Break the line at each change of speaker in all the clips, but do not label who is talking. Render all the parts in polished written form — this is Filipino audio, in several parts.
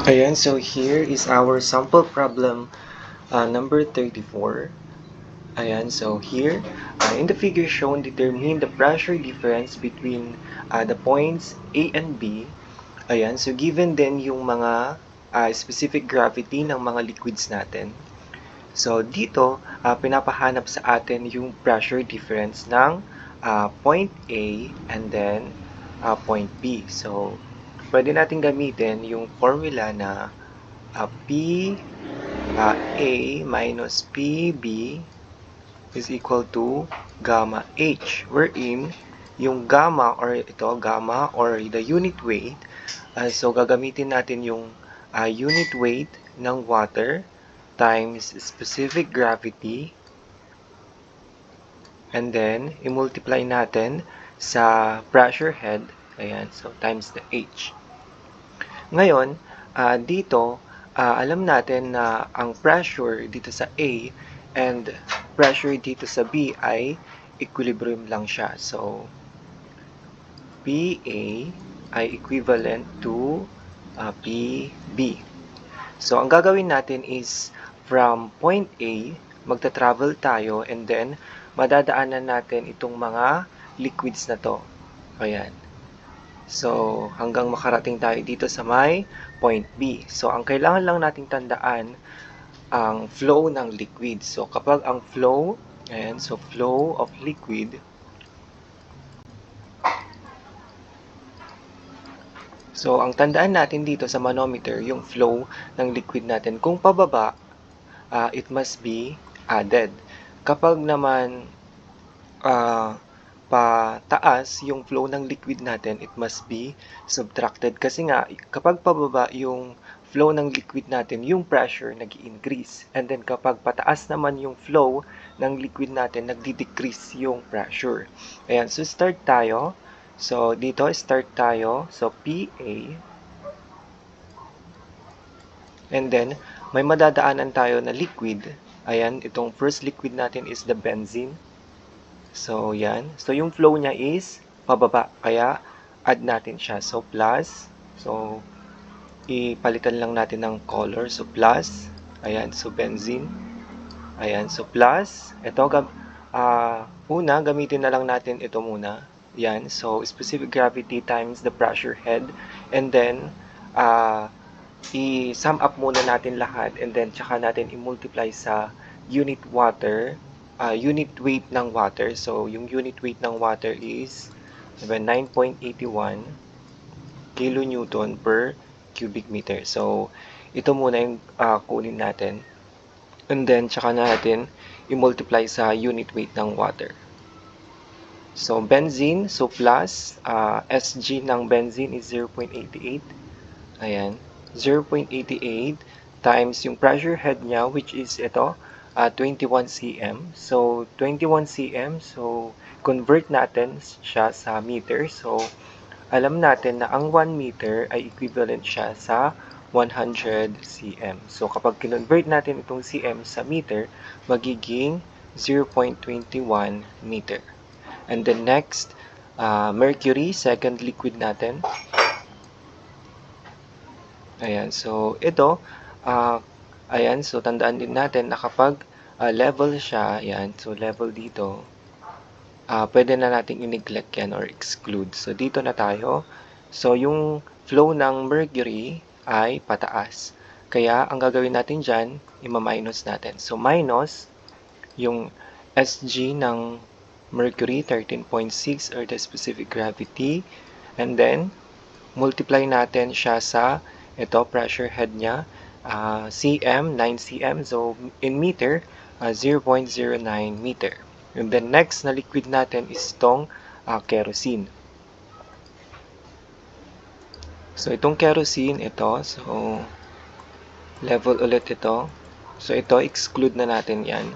Ayan, so here is our sample problem number 34. Ayan, so here, in the figure shown, determine the pressure difference between the points A and B. Ayan, so given din yung mga specific gravity ng mga liquids natin. So dito, pinapahanap sa atin yung pressure difference ng point A and then point B. So, pwede natin gamitin yung formula na P A minus PB is equal to gamma H, wherein yung gamma or the unit weight, so gagamitin natin yung unit weight ng water times specific gravity, and then i-multiply natin sa pressure head, ayan, so times the H. Ngayon, dito, alam natin na ang pressure dito sa A and pressure dito sa B ay equilibrium lang siya. So, PA ay equivalent to PB. So, ang gagawin natin is from point A, magta-travel tayo and then madadaanan natin itong mga liquids na to. Ayan. So, hanggang makarating tayo dito sa may point B. So, ang kailangan lang nating tandaan, ang flow ng liquid. So, kapag ang flow, ayan, so flow of liquid, so, ang tandaan natin dito sa manometer, yung flow ng liquid natin, kung pababa, it must be added. Kapag naman pataas yung flow ng liquid natin, it must be subtracted. Kasi nga, kapag pababa yung flow ng liquid natin, yung pressure nag-increase. And then kapag pataas naman yung flow ng liquid natin, nagdi-decrease yung pressure. Ayan, so start tayo. So dito, start tayo. So PA. And then, may madadaanan tayo na liquid. Ayan, itong first liquid natin is the benzene. So, yan. So, yung flow niya is pababa. Kaya, add natin siya. So, plus. So, ipalitan lang natin ng color. So, plus. Ayan. So, benzene. Ayan. So, plus. Ito, una, gamitin na lang natin ito muna. Yan. So, specific gravity times the pressure head. And then, i-sum up muna natin lahat. And then, tsaka natin i-multiply sa unit water. Unit weight ng water. So, yung unit weight ng water is 9.81 kilonewton per cubic meter. So, ito muna yung kunin natin. And then, tsaka natin i-multiply sa unit weight ng water. So, benzene. So, plus, SG ng benzene is 0.88. Ayan. 0.88 times yung pressure head niya, which is ito, 21 cm. So, 21 cm. So, convert natin siya sa meter. So, alam natin na ang 1 meter ay equivalent siya sa 100 cm. So, kapag kinonvert natin itong cm sa meter, magiging 0.21 meter. And then next, mercury, second liquid natin. Ayan, so ito, ayan, so tandaan din natin na kapag level siya, ayan, so level dito, pwede na nating i-neglect yan or exclude. So dito na tayo. So yung flow ng mercury ay pataas. Kaya ang gagawin natin dyan, ima-minus natin. So minus yung SG ng mercury, 13.6 or the specific gravity. And then, multiply natin siya sa ito, pressure head niya, cm, 9 cm. So, in meter, 0.09 meter. And then, next na liquid natin is itong kerosene. So, itong kerosene, ito. So, level ulit ito. So, ito, exclude na natin yan.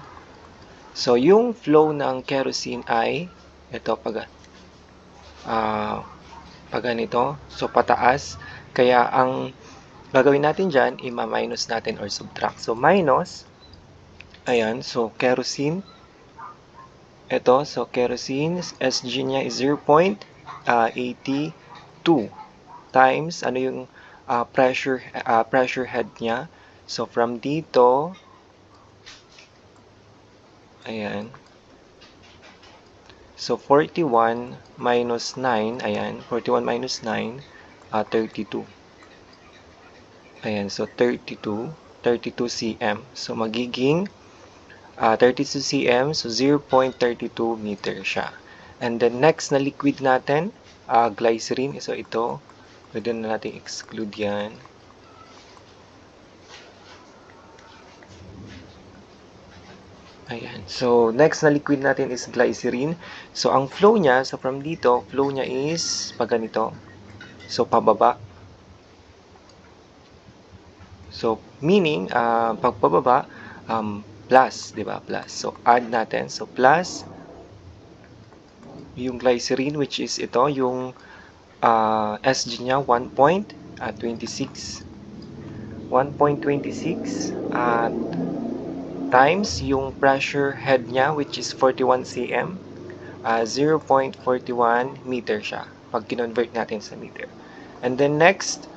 So, yung flow ng kerosene ay, ito, pag ganito. So, pataas. Kaya, ang gagawin natin dyan, ima-minus natin or subtract. So, minus, ayan, so, kerosene, ito, so, kerosene, SG niya is 0.82 times, ano yung pressure head niya. So from dito, ayan. So 41 minus 9, ayan, 41 minus 9, 32. Ayan, so 32 cm. So magiging 32 cm, so 0.32 meter siya. And then next na liquid natin, glycerin. So ito, pwede na natin exclude yan. Ayan. So next na liquid natin is glycerin. So ang flow niya, so from dito, flow niya is pag ganito. So pababa. So meaning, pag pababa, plus, di ba? Plus. So add natin. So plus yung glycerin, which is ito, yung SG niya 1.26 at times yung pressure head niya, which is 41 cm, 0.41 meter siya pag kinonvert natin sa meter. And then next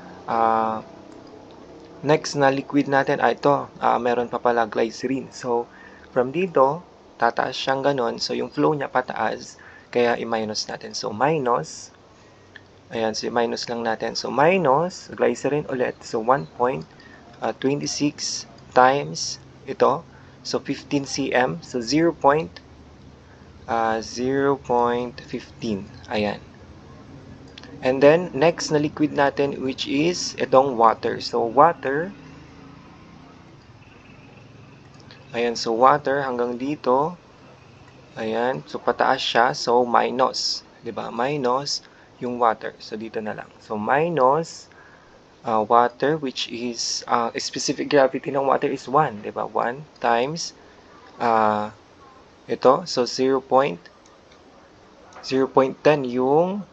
na liquid natin, ito, meron pa pala glycerin. So from dito, tataas siyang ganon. So yung flow niya pataas, kaya i-minus natin. So minus, ayan, so minus lang natin. So minus glycerin ulit. So 1.26 times ito. So 15 cm. So 0.15. Ayan. And then next na liquid natin, which is itong water. So water, ayan, so water hanggang dito. Ayan, so pataas siya. So minus, 'di ba? Minus yung water. So dito na lang. So minus water, which is specific gravity ng water is 1, 'di ba? 1 times ito, so 0.10 yung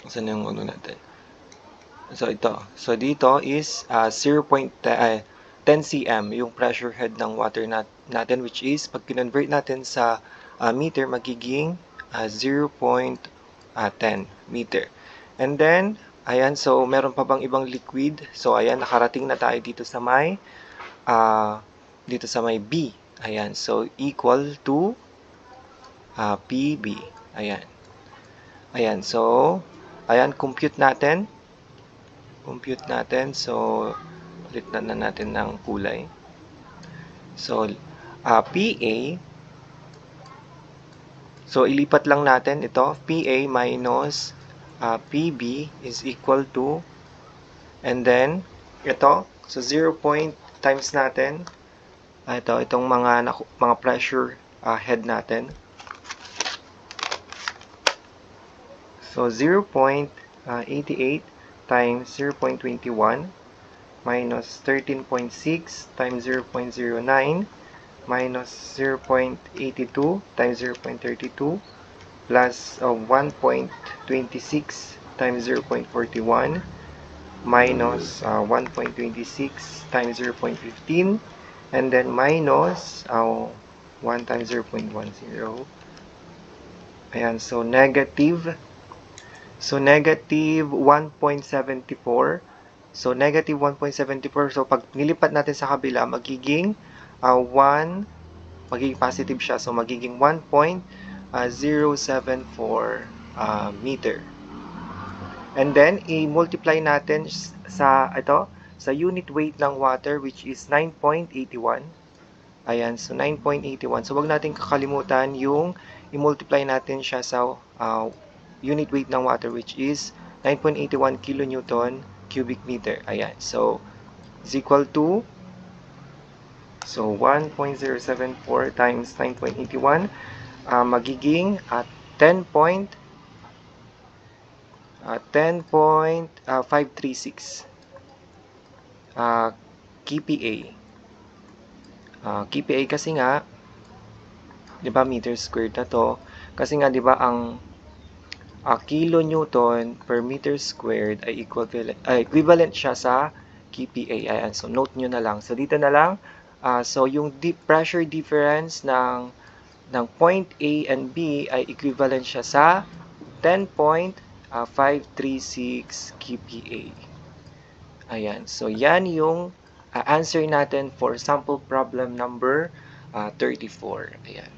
saan yung ano natin? So ito. So dito is 0.10 cm yung pressure head ng water natin, which is pag kinonvert natin sa meter, magiging 0.10 meter. And then ayan, so meron pa bang ibang liquid? So ayan, nakarating na tayo dito sa may B. Ayan, so equal to PB. Ayan. Ayan, so ayan, compute natin. So palitan na natin ng kulay. So PA, so ilipat lang natin ito, PA minus PB is equal to, and then ito, so 0 point times natin itong mga pressure head natin. So 0.88 times 0.21 minus 13.6 times 0.09 minus 0.82 times 0.32 plus 1.26 times 0.41 minus 1.26 times 0.15, and then minus 1 times 0.10. Ayan, so negative 1.74. So negative 1.74. So pag nilipat natin sa kabila, magiging 1, magiging positive siya. So magiging 1.074 meter. And then i-multiply natin sa sa unit weight ng water, which is 9.81. Ayan, so 9.81. So wag natin kakalimutan yung i-multiply natin siya sa unit weight ng water, which is 9.81 kilonewton cubic meter. Ayan, so is equal to, so 1.074 times 9.81 magiging 10.536 kPa. kPa kasi nga, 'di ba, meter squared na to. Kasi nga 'di ba ang kilonewton per meter squared ay equivalent siya sa kPa. Ayan, so note nyo na lang. So dito na lang. So yung pressure difference ng point A and B ay equivalent siya sa 10.536 kPa. Ayan. So, yan yung answer natin for sample problem number 34. Ayan.